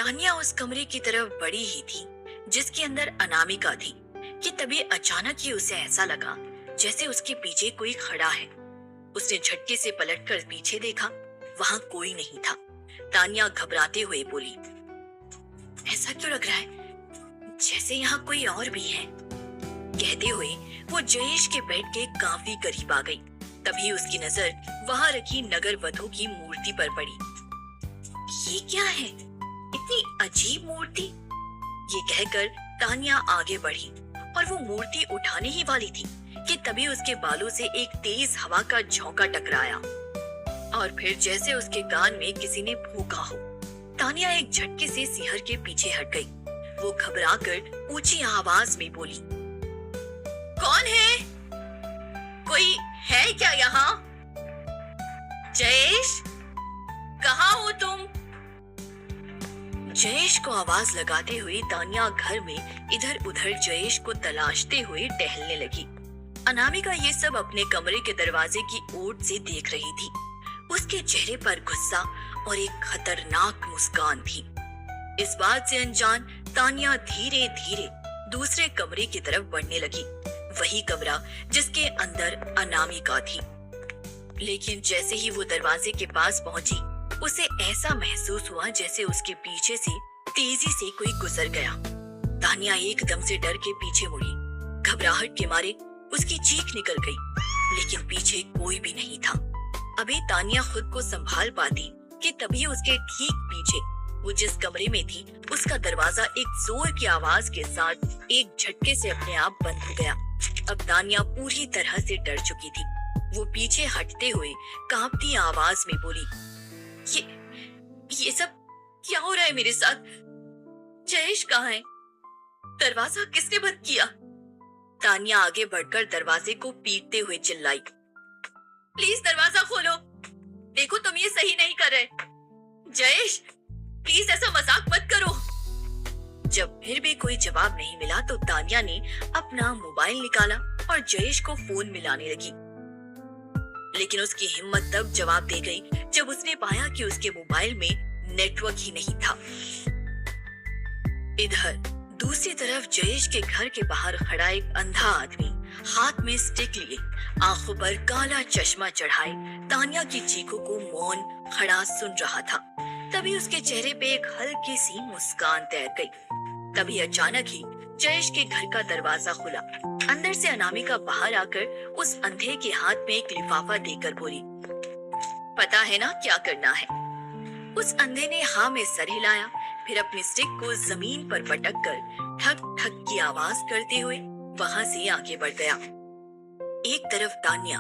तानिया उस कमरे की तरफ बढ़ी ही थी जिसके अंदर अनामिका थी कि तभी अचानक ही उसे ऐसा लगा जैसे उसके पीछे कोई खड़ा है। उसने झटके से पलटकर पीछे देखा, वहां कोई नहीं था। तानिया घबराते हुए बोली, ऐसा क्यों लग रहा है जैसे यहाँ कोई और भी है। कहते हुए वो जयेश के बेड के काफी करीब आ गई। तभी उसकी नजर वहां रखी नगर वधु की मूर्ति पर पड़ी। ये क्या है, इतनी अजीब मूर्ति। ये कहकर तानिया आगे बढ़ी और वो मूर्ति उठाने ही वाली थी कि तभी उसके बालों से एक तेज हवा का झोंका टकराया और फिर जैसे उसके कान में किसी ने फूंका हो। तानिया एक झटके से सिहर के पीछे हट गई। वो घबराकर ऊंची आवाज में बोली, कौन है? कोई है क्या यहाँ? जयेश, कहाँ हो तुम? जयेश को आवाज लगाते हुए तानिया घर में इधर उधर जयेश को तलाशते हुए टहलने लगी। अनामिका ये सब अपने कमरे के दरवाजे की ओट से देख रही थी। उसके चेहरे पर गुस्सा और एक खतरनाक मुस्कान थी। इस बात से अनजान तानिया धीरे धीरे दूसरे कमरे की तरफ बढ़ने लगी, वही कमरा जिसके अंदर अनामिका थी। लेकिन जैसे ही वो दरवाजे के पास पहुंची, उसे ऐसा महसूस हुआ जैसे उसके पीछे से तेजी से कोई गुजर गया। तानिया एकदम से डर के पीछे मुड़ी। घबराहट के मारे उसकी चीख निकल गई, लेकिन पीछे कोई भी नहीं था। अभी तानिया खुद को संभाल पाती कि तभी उसके ठीक पीछे वो जिस कमरे में थी उसका दरवाजा एक जोर की आवाज के साथ एक झटके से अपने आप बंद हो गया। अब तानिया पूरी तरह से डर चुकी थी। वो पीछे हटते हुए कांपती आवाज में बोली, ये सब क्या हो रहा है मेरे साथ? जयेश कहाँ है? दरवाजा किसने बंद किया? तानिया आगे बढ़कर दरवाजे को पीटते हुए चिल्लाई, प्लीज दरवाजा खोलो, देखो तुम ये सही नहीं कर रहे। जयेश, प्लीज ऐसा मजाक मत करो। जब फिर भी कोई जवाब नहीं मिला तो तानिया ने अपना मोबाइल निकाला और जयेश को फोन मिलाने लगी। लेकिन उसकी हिम्मत तब जवाब दे गई जब उसने पाया कि उसके मोबाइल में नेटवर्क ही नहीं था। इधर दूसरी तरफ जयेश के घर के बाहर खड़ा एक अंधा आदमी हाथ में स्टिक लिए, आंखों पर काला चश्मा चढ़ाए तानिया की चीखों को मौन खड़ा सुन रहा था। तभी उसके चेहरे पे एक हल्की सी मुस्कान तैर गई। तभी अचानक ही जयेश के घर का दरवाजा खुला। अंदर से अनामिका बाहर आकर उस अंधे के हाथ में एक लिफाफा देकर बोली, पता है ना क्या करना है? उस अंधे ने हाँ में सर हिलाया, फिर अपनी स्टिक को जमीन पर पटक कर ठक ठक की आवाज करते हुए वहां से आगे बढ़ गया। एक तरफ तानिया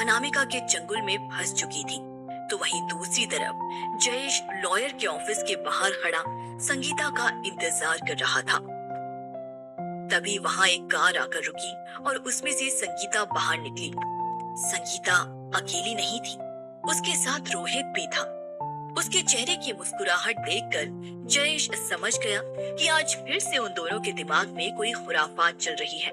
अनामिका के चंगुल में फंस चुकी थी, तो वहीं दूसरी तरफ जयेश लॉयर के ऑफिस के बाहर खड़ा संगीता का इंतजार कर रहा था। तभी वहां एक कार आकर रुकी और उसमें से संगीता बाहर निकली। संगीता अकेली नहीं थी, उसके साथ रोहित भी था। उसके चेहरे की मुस्कुराहट देखकर जयेश समझ गया कि आज फिर से उन दोनों के दिमाग में कोई खुराफात चल रही है।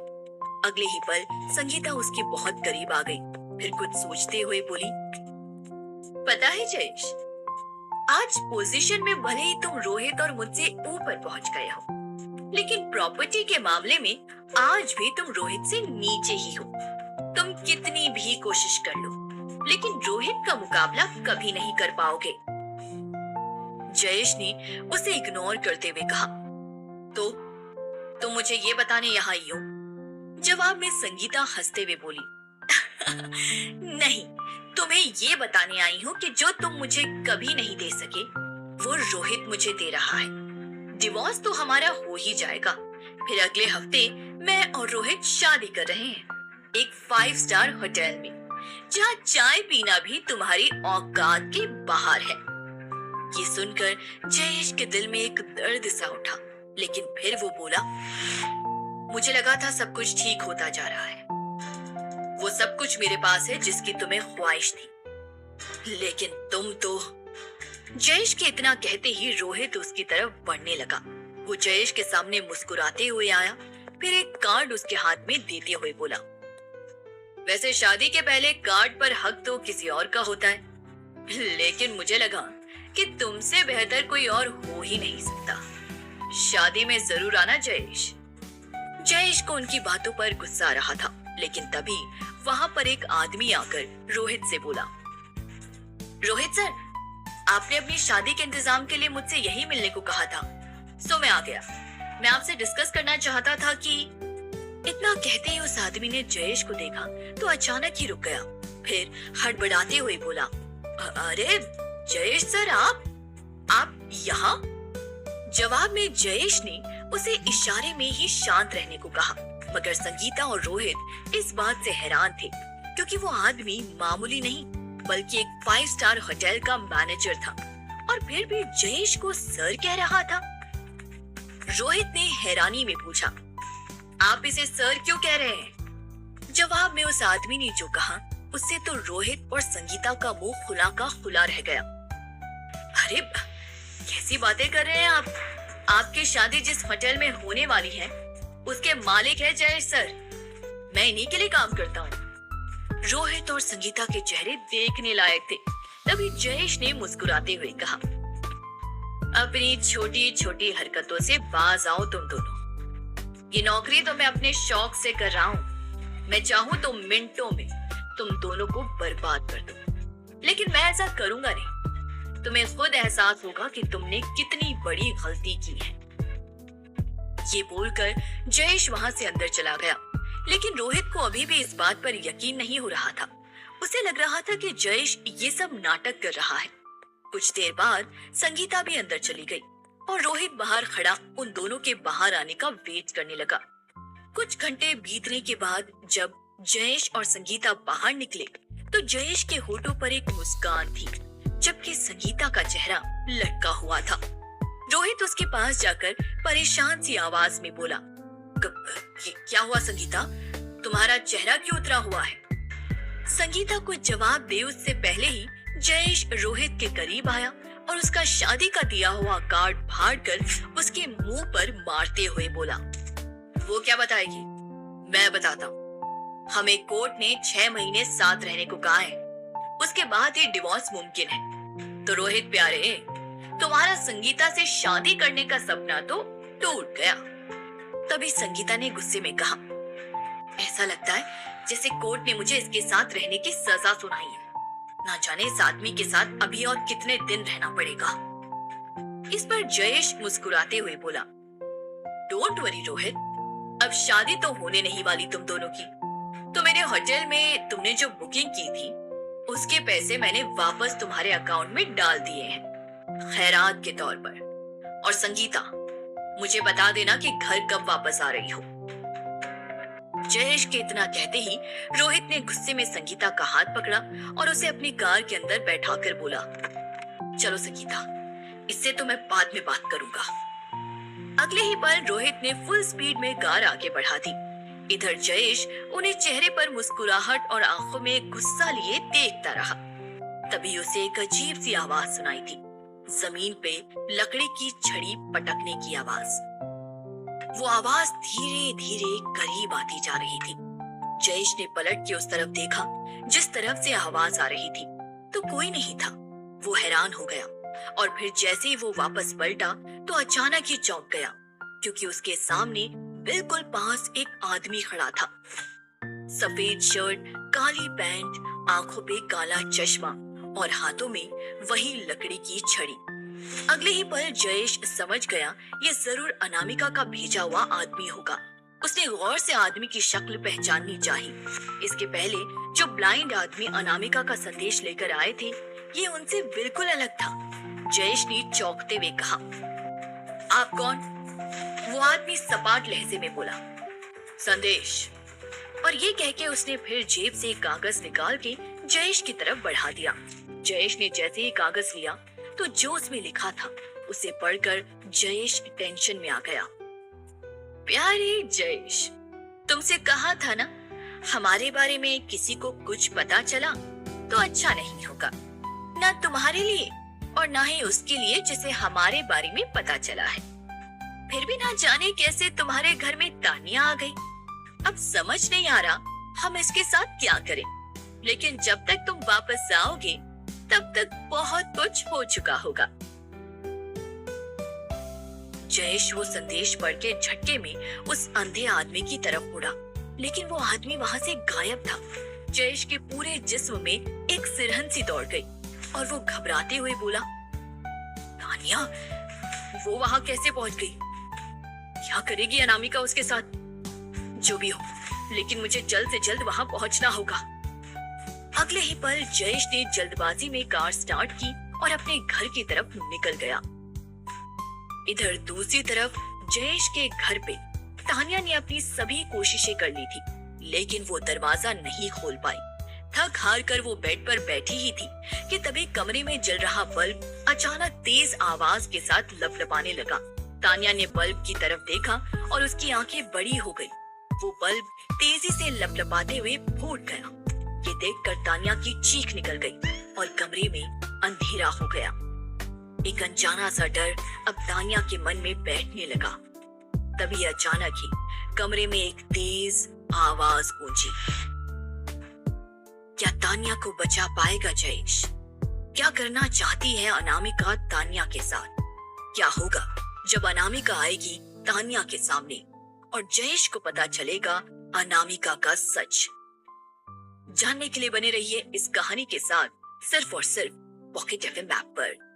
अगले ही पल संगीता उसके बहुत करीब आ गई, फिर कुछ सोचते हुए बोली, पता है जयेश, आज पोजीशन में भले ही तुम रोहित और मुझसे ऊपर पहुंच गए हो, लेकिन प्रॉपर्टी के मामले में आज भी तुम रोहित से नीचे ही हो। तुम कितनी भी कोशिश कर लो, लेकिन रोहित का मुकाबला कभी नहीं कर पाओगे। जयेश ने उसे इग्नोर करते हुए कहा, तो तुम मुझे ये बताने यहाँ आई हो? जवाब में संगीता हंसते हुए बोली, नहीं, तुम्हें ये बताने आई हूँ कि जो तुम मुझे कभी नहीं दे सके वो रोहित मुझे दे रहा है। डिवोर्स तो हमारा हो ही जाएगा, फिर अगले हफ्ते मैं और रोहित शादी कर रहे हैं एक 5 स्टार होटल में, जहाँ चाय पीना भी तुम्हारी औकात के बाहर है। ये सुनकर जयेश के दिल में एक दर्द सा उठा, लेकिन फिर वो बोला, मुझे लगा था सब कुछ ठीक होता जा रहा है। वो सब कुछ मेरे पास है जिसकी तुम्हें ख्वाहिश थी, लेकिन तुम तो। जयेश के इतना कहते ही रोहित उसकी तरफ बढ़ने लगा। वो जयेश के सामने मुस्कुराते हुए आया, फिर एक कार्ड उसके हाथ में देते हुए बोला, वैसे शादी के पहले कार्ड पर हक तो किसी और का होता है, लेकिन मुझे लगा कि तुमसे बेहतर कोई और हो ही नहीं सकता। शादी में जरूर आना जयेश। जयेश को उनकी बातों पर गुस्सा आ रहा था, लेकिन तभी वहां पर एक आदमी आकर रोहित से बोला, रोहित सर, आपने अपनी शादी के इंतजाम के लिए मुझसे यही मिलने को कहा था, सो मैं आ गया। मैं आपसे डिस्कस करना चाहता था कि। इतना कहते ही उस आदमी ने जयेश को देखा तो अचानक ही रुक गया, फिर हड़बड़ाते हुए बोला, अरे जयेश सर, आप यहाँ? जवाब में जयेश ने उसे इशारे में ही शांत रहने को कहा, मगर संगीता और रोहित इस बात से हैरान थे, क्योंकि वो आदमी मामूली नहीं बल्कि एक 5 स्टार होटल का मैनेजर था, और फिर भी जयेश को सर कह रहा था। रोहित ने हैरानी में पूछा, आप इसे सर क्यों कह रहे हैं? जवाब में उस आदमी ने जो कहा उससे तो रोहित और संगीता का मुंह खुला का खुला रह गया। अरे कैसी बातें कर रहे हैं आप? आपकी शादी जिस होटल में होने वाली है उसके मालिक है जयेश सर। मैं इन्हीं के लिए काम करता हूँ। रोहित और संगीता के चेहरे देखने लायक थे। तभी जयेश ने मुस्कुराते हुए कहा, अपनी छोटी छोटी हरकतों से बाज आओ तुम दोनों। ये नौकरी तो मैं अपने शौक से कर रहा हूँ। मैं चाहूँ तो मिनटों में तुम दोनों को बर्बाद कर दूं, लेकिन मैं ऐसा करूंगा नहीं। तुम्हें खुद एहसास होगा कि तुमने कितनी बड़ी गलती की है। ये बोलकर जयेश वहां से अंदर चला गया, लेकिन रोहित को अभी भी इस बात पर यकीन नहीं हो रहा था। उसे लग रहा था कि जयेश ये सब नाटक कर रहा है। कुछ देर बाद संगीता भी अंदर चली गई और रोहित बाहर खड़ा उन दोनों के बाहर आने का वेट करने लगा। कुछ घंटे बीतने के बाद जब जयेश और संगीता बाहर निकले तो जयेश के होठों पर एक मुस्कान थी, जबकि संगीता का चेहरा लटका हुआ था। रोहित उसके पास जाकर परेशान सी आवाज में बोला, क्या हुआ संगीता? तुम्हारा चेहरा क्यों उतरा हुआ है? संगीता को जवाब दे उससे पहले ही जयेश रोहित के करीब आया और उसका शादी का दिया हुआ कार्ड फाड़कर उसके मुंह पर मारते हुए बोला, वो क्या बताएगी? मैं बताता हूँ। हमें कोर्ट ने 6 महीने साथ रहने को कहा है, उसके बाद ही डिवोर्स मुमकिन है। तो रोहित प्यारे, तुम्हारा संगीता से शादी करने का सपना तो टूट गया। तभी संगीता ने गुस्से में कहा, ऐसा लगता है जैसे कोर्ट ने मुझे इसके साथ रहने की सजा सुनाई है। ना जाने इस आदमी के साथ अभी और कितने दिन रहना पड़ेगा। इस पर जयेश मुस्कुराते हुए बोला, डोंट वरी रोहित, अब शादी तो होने नहीं वाली तुम दोनों की। तो मेरे होटल में तुमने जो बुकिंग की थी उसके पैसे मैंने वापस तुम्हारे अकाउंट में डाल दिए हैं, खैरात के तौर पर। और संगीता, मुझे बता देना कि घर कब वापस आ रही हो। जयेश के इतना कहते ही रोहित ने गुस्से में संगीता का हाथ पकड़ा और उसे अपनी कार के अंदर बैठाकर बोला, चलो संगीता, इससे तो मैं बाद में बात करूंगा। अगले ही पल रोहित ने फुल स्पीड में कार आगे बढ़ा दी। इधर जयेश उन्हें चेहरे पर मुस्कुराहट और आंखों में गुस्सा लिए देखता रहा। तभी उसे एक अजीब सी आवाज सुनाई थी, जमीन पे लकड़ी की छड़ी पटकने की आवाज। वो आवाज धीरे धीरे करीब आती जा रही थी। जयेश ने पलट के उस तरफ देखा जिस तरफ से आवाज आ रही थी, तो कोई नहीं था। वो हैरान हो गया और फिर जैसे ही वो वापस पलटा तो अचानक ही चौंक गया, क्योंकि उसके सामने बिल्कुल पास एक आदमी खड़ा था। सफेद शर्ट, काली पैंट, आंखों पे काला चश्मा और हाथों में वही लकड़ी की छड़ी। अगले ही पल जयेश समझ गया ये जरूर अनामिका का भेजा हुआ आदमी होगा। उसने गौर से आदमी की शक्ल पहचाननी चाहिए। इसके पहले जो ब्लाइंड आदमी अनामिका का संदेश लेकर आए थे, ये उनसे बिल्कुल अलग था। जयेश ने चौंकते हुए कहा, आप कौन? वो आदमी सपाट लहजे में बोला, संदेश। और ये कह के उसने फिर जेब से एक कागज निकाल के जयेश की तरफ बढ़ा दिया। जयेश ने जैसे ही कागज लिया तो जो उसमें लिखा था उसे पढ़कर जयेश टेंशन में आ गया। प्यारे जयेश, तुमसे कहा था ना, हमारे बारे में किसी को कुछ पता चला तो अच्छा नहीं होगा, ना तुम्हारे लिए और ना ही उसके लिए जिसे हमारे बारे में पता चला है। फिर भी ना जाने कैसे तुम्हारे घर में तानिया आ गई। अब समझ नहीं आ रहा हम इसके साथ क्या करें, लेकिन जब तक तुम वापस आओगे तब तक बहुत कुछ हो चुका होगा। जयेश वो संदेश पढ़ के झटके में उस अंधे आदमी की तरफ मुड़ा, लेकिन वो आदमी वहां से गायब था। जयेश के पूरे जिस्म में एक सिरहन सी दौड़ गई और वो घबराते हुए बोला, तानिया, वो वहां कैसे पहुंच गई? क्या करेगी अनामिका उसके साथ? जो भी हो, लेकिन मुझे जल्द से जल्द वहां पहुंचना होगा। अगले ही पल जयेश ने जल्दबाजी में कार स्टार्ट की और अपने घर की तरफ निकल गया। इधर दूसरी तरफ जयेश के घर पे तानिया ने अपनी सभी कोशिशें कर ली थी, लेकिन वो दरवाजा नहीं खोल पाई। थक हार कर वो बेड पर बैठी ही थी कि तभी कमरे में जल रहा बल्ब अचानक तेज आवाज के साथ लपलपाने लगा। तानिया ने बल्ब की तरफ देखा और उसकी आंखें बड़ी हो गई। वो बल्ब तेजी से लपलपाते हुए फूट गया। ये देखकर तानिया की चीख निकल गई और कमरे में अंधेरा हो गया। एक अनजाना सा डर अब तानिया के मन में बैठने लगा। तभी अचानक ही कमरे में एक तेज आवाज गूंजी। क्या तानिया को बचा पाएगा जयेश? क्या करना चाहती है अनामिका तानिया के साथ? क्या होगा जब अनामिका आएगी तानिया के सामने और जयेश को पता चलेगा अनामिका का सच? जानने के लिए बने रहिए इस कहानी के साथ, सिर्फ और सिर्फ पॉकेट एफएम ऐप पर।